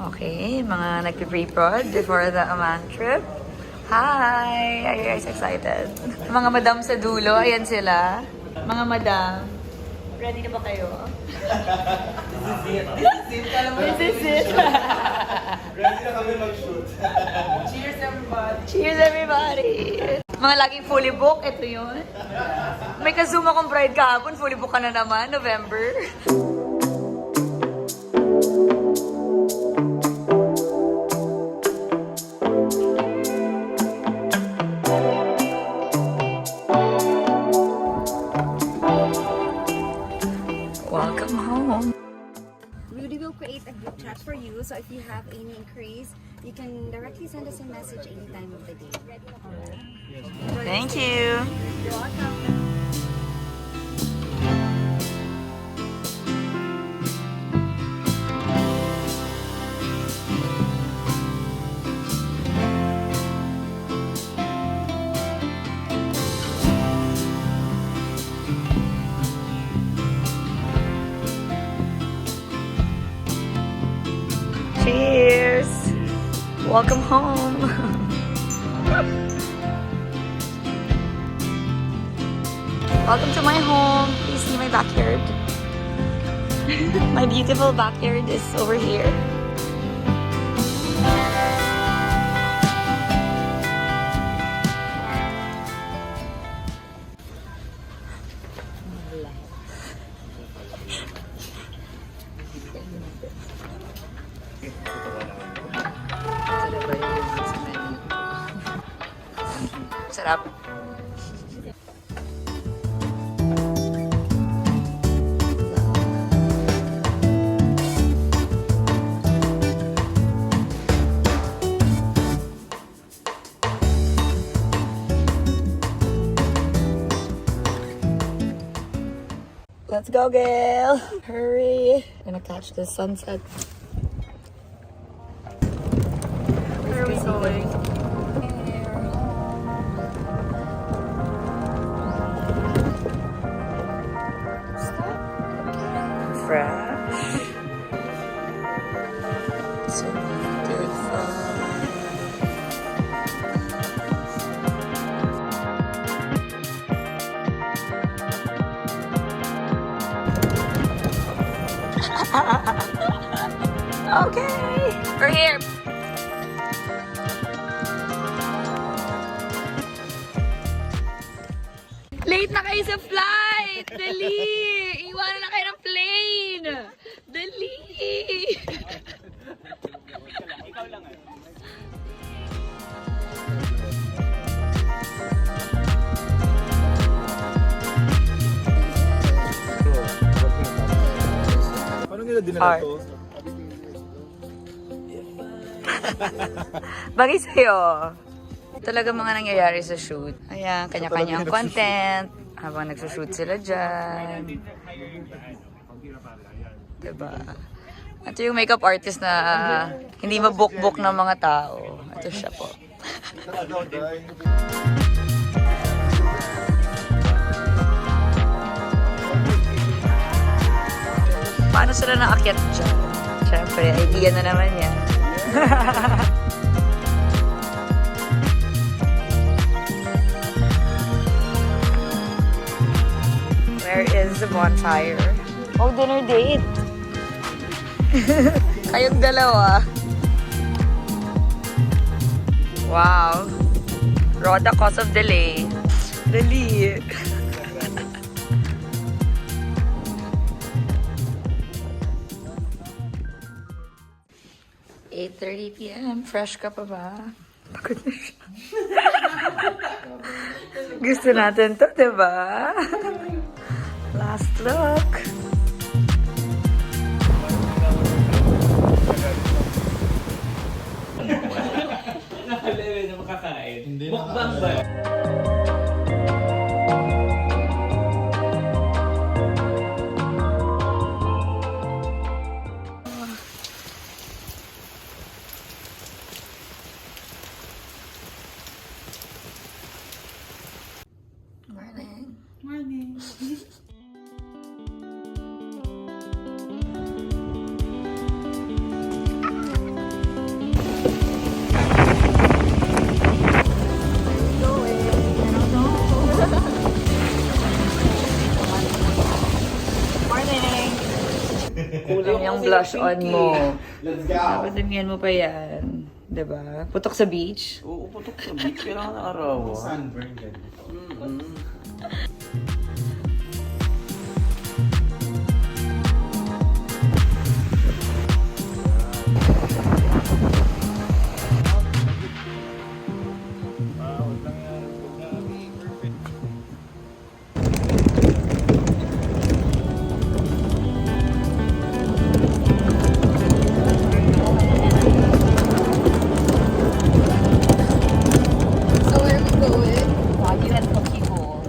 Okay, mga nag-pre-prod before the Amman trip. Hi! Are you guys excited? Mga madam sa dulo, ayan sila. Mga madam, ready na ba kayo? This is it. Ready na kami mag-shoot. Cheers everybody! Cheers everybody! Mga laging fully book, ito yun. May ka-zoom akong bride kahapon, fully book ka na naman, November. Welcome home. Rudy will create a group chat for you, so if you have any inquiries, you can directly send us a message any time of the day. Thank you. You're welcome. Cheers! Welcome home! Welcome to my home. Please see my backyard. My beautiful backyard is over here. Sarap. Let's go, Gail. Hurry. I'm gonna catch the sunset. Where are we going? Fresh. So beautiful. Okay, we're here. Late na kayo sa flight! Dali! Iwanan na kayo ng plane! Dali! Paano nila dinala to? Bagay sa'yo. Talaga mga nangyayari sa shoot. Ayan, kanya-kanyang content. Habang nagsushoot sila dyan. Diba? Ito yung makeup artist na hindi mabook-book ng mga tao. Ito siya po. Paano sila naakyat dyan? Siyempre, idea na naman yan. Where is the bonfire? Oh, dinner date. Kayong dalawa. Wow. Roda cause of delay. Dali. 8:30 p.m. Fresh ka pa ba? Pagod na siya. Gusto natin to, diba? Last look. Nakalewe na makakain. Mukbang ba? Morning. Morning. Kulang yung blush on mo. Let's go! Dapat damihan mo pa yan. Diba? Putok sa beach. Oo, putok sa beach. Kailangan na araw. Sunburn yan. So where are we going? Wagyu and Poke Bowl.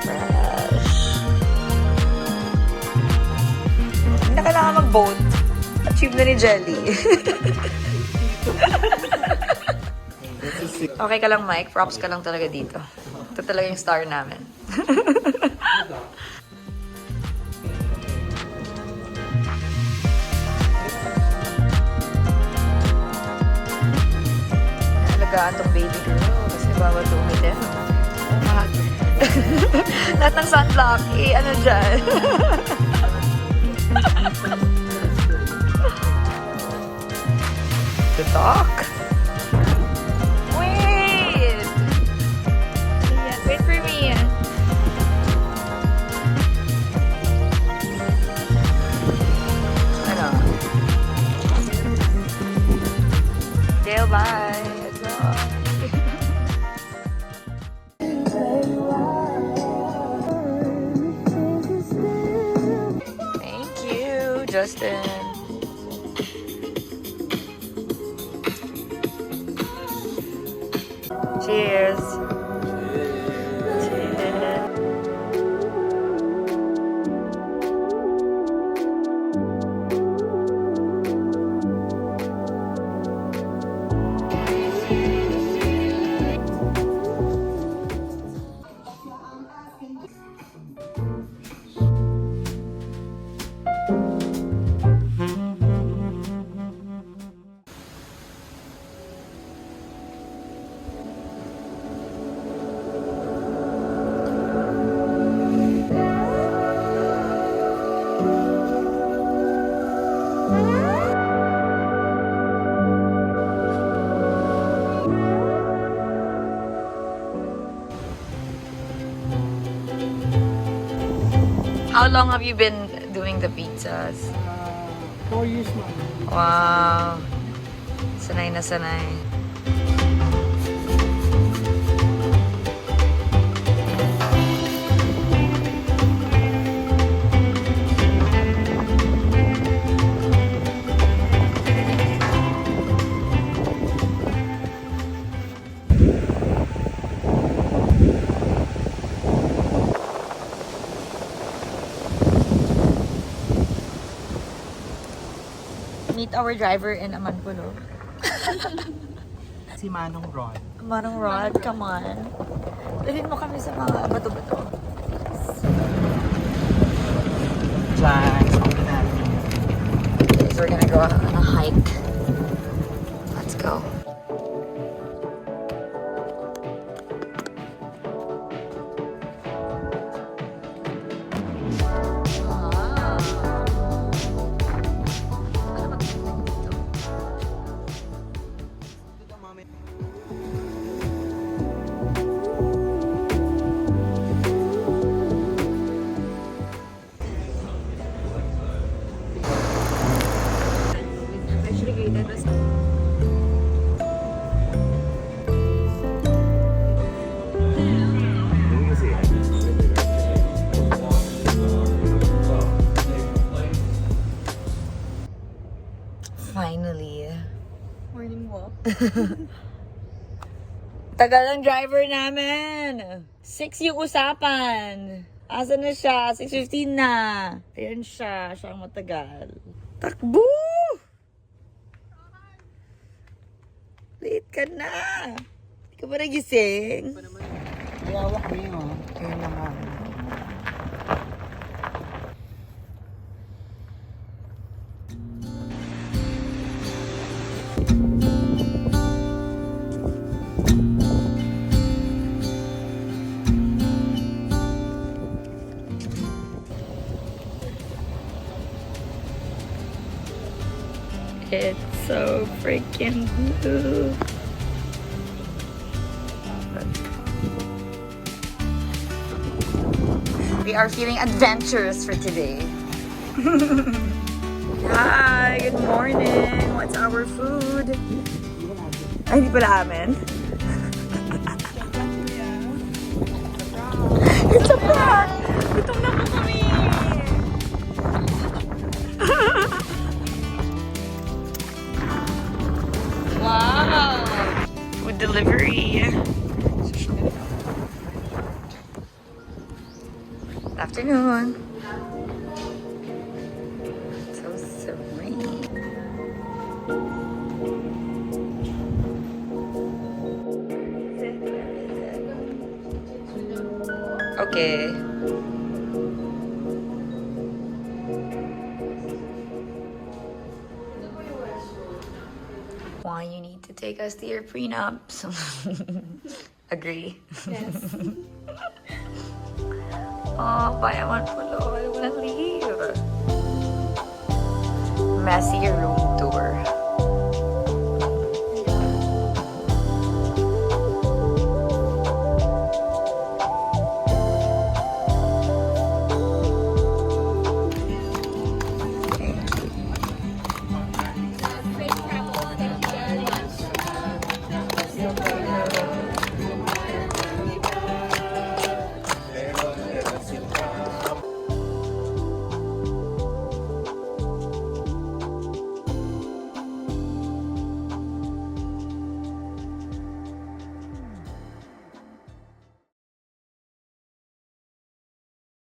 Fresh. Hindi na kailangan mag-boat. Achieve na ni Jelly. Okay ka lang, Mike. Props ka lang talaga dito. Ito talaga yung star namin. Alagaan tong baby girl kasi bawal tumitin. Lahat ng sunblock, ano dyan. To talk. Wait! Wait for me. Ano? Dale, bye. Let's go. Thank you, Justin. Cheers. Cheers. How long have you been doing the pizzas? 4 years now. Wow. Sanay na sanay. Meet our driver in Amanpulo. Si Manong Ron. Manong Rod, come on. Dalhin mo kami sa mga bato-bato. Diyan, sabi natin. So we're gonna go on a hike. Let's go. Actually, that was Finally. morning walk. Tagal ng driver namin. 6 yung usapan. Asa na siya? 6:15 na. Ayan siya. Siya ang matagal. Takbo! Late ka na. Hindi ka ba nagising? Iyawak mo yun. Ayun naman. It's so freaking blue. We are feeling adventurous for today. Hi, good morning. What's our food? Ay, hindi pala amin. It's a prank! Gutom na po kami! Wow! Food delivery. Afternoon. So serene. Okay. Why you need to take us to your prenups? Agree. Yes. Oh, payaman po, Lord. I wanna leave. Messy room tour.